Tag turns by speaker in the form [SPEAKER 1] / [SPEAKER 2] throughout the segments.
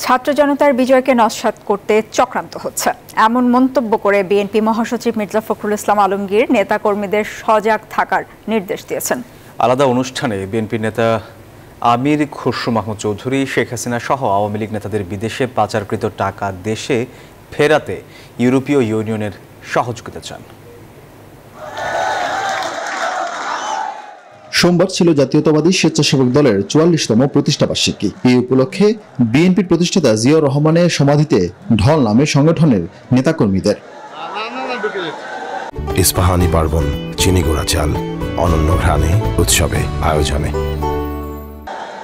[SPEAKER 1] ছাত্র জনতার বিজয়কে নস্যাৎ করতে চক্রান্ত হচ্ছে, এমন মন্তব্য করে বিএনপি মহাসচিব মির্জা ফখরুল ইসলাম আলমগীর নেতাকর্মীদের সজাগ থাকার নির্দেশ দিয়েছেন।
[SPEAKER 2] আলাদা অনুষ্ঠানে বিএনপি নেতা আমির খসরু মাহমুদ চৌধুরী শেখ হাসিনা সহ আওয়ামী লীগ নেতাদের বিদেশে পাচারকৃত টাকা দেশে ফেরাতে ইউরোপীয় ইউনিয়নের সহযোগিতা চান।
[SPEAKER 3] সোমবার ছিল জাতীয়তাবাদী স্বেচ্ছাসেবক দলের ৪৪তম প্রতিষ্ঠাবার্ষিকী। এই উপলক্ষে বিএনপির প্রতিষ্ঠাতা জিয়াউর রহমানের সমাধিতে ঢল নামে সংগঠনের নেতাকর্মীদের।
[SPEAKER 4] ইস্পাহানি পার্বণ, চিনিগুড়া চাল, অনন্য ঘ্রাণে উৎসবে আয়োজনে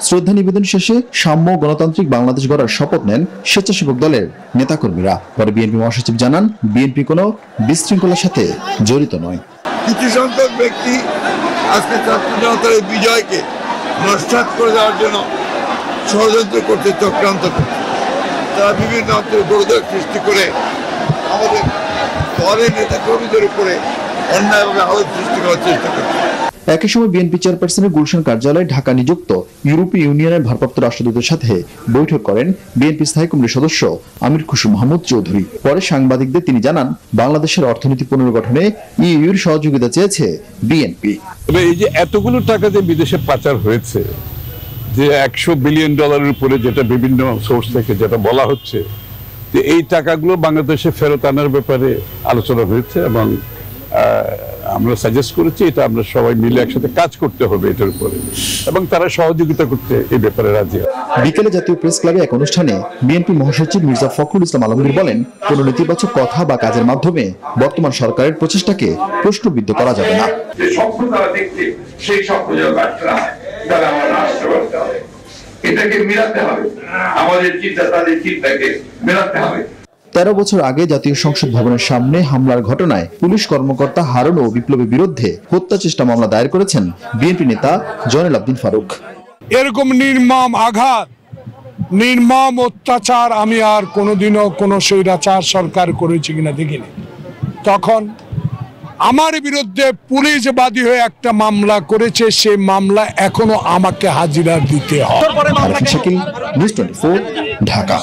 [SPEAKER 3] শ্রদ্ধা নিবেদন শেষে সাম্য গণতান্ত্রিক বাংলাদেশ গড়ার শপথ নেন স্বেচ্ছাসেবক দলের নেতাকর্মীরা। পরে বিএনপি মহাসচিব জানান, বিএনপি কোনো বিশৃঙ্খলার সাথে জড়িত নয়।
[SPEAKER 5] কিছু সংখ্যক ব্যক্তি আজকে ছাত্র জনতার এই বিজয়কে নস্যাৎ করে দেওয়ার জন্য ষড়যন্ত্র করতে, চক্রান্ত করছে। তারা বিভিন্ন অঞ্চলে গোলযোগ সৃষ্টি করে আমাদের দলের নেতাকর্মীদের উপরে অন্যায়ভাবে আঘাত সৃষ্টি করার চেষ্টা করছে।
[SPEAKER 3] একই সময় বিএনপি চেয়ারপারসনের গুলশান কার্যালয়ে ঢাকা নিযুক্ত ইউরোপীয় ইউনিয়নের ভারপ্রাপ্ত রাষ্ট্রদূতের সাথে বৈঠক করেন বিএনপি স্থায়ী কমিটির সদস্য আমির খসরু মাহমুদ চৌধুরী। পরে সাংবাদিকদের তিনি জানান, বাংলাদেশের অর্থনীতি পুনর্গঠনে ইউর সহযোগিতা চেয়েছে বিএনপি।
[SPEAKER 6] তবে এই যে এতগুলো টাকা যে বিদেশে পাচার হয়েছে, যে $100 বিলিয়ন উপরে, যেটা বিভিন্ন সোর্স থেকে যেটা বলা হচ্ছে, যে এই টাকাগুলো বাংলাদেশে ফেরত আনার ব্যাপারে আলোচনা হয়েছে এবং আমরা সাজেস্ট করেছি এটা আমরা সবাই মিলে একসাথে কাজ করতে হবে এটার উপরে, এবং তারা সহযোগিতা করতে এই ব্যাপারে রাজি।
[SPEAKER 3] বিকেলে জাতীয় প্রেস ক্লাবে এক অনুষ্ঠানে বিএনপি মহাসচিব মির্জা ফখরুল ইসলাম আলমগীর বলেন, কোন নেতিবাচক কথা বা কাজের মাধ্যমে বর্তমান সরকারের প্রচেষ্টাকে প্রশ্নবিদ্ধ করা যাবে না।
[SPEAKER 7] সেই স্বপ্ন যেন ব্যর্থ না হয়, তাহলে আমার রাষ্ট্র করতে হবে, এটাকে মেলাতে হবে, আমাদের চিন্তা তাদের চিন্তাকে মেলাতে হবে।
[SPEAKER 3] ১৩ বছর আগে জাতীয় সংসদ ভবনের সামনে হামলার ঘটনায় পুলিশ কর্মকর্তা হারুন ও বিপ্লবীর বিরুদ্ধে হত্যা চেষ্টা মামলা দায়ের করেছেন বিএনপি নেতা জয়নুল আবদিন ফারুক।
[SPEAKER 8] এরকম নির্মম আঘাত, নির্মম অত্যাচার আমি আর কোনোদিনও কোনো স্বৈরাচার সরকার করেছি কিনা দেখিনি। তখন আমার বিরুদ্ধে পুলিশ বাদী হয়ে একটা মামলা করেছে, সেই মামলা এখনো আমাকে হাজিরা দিতে হয়।
[SPEAKER 3] শাকিল, নিউজ 24, ঢাকা।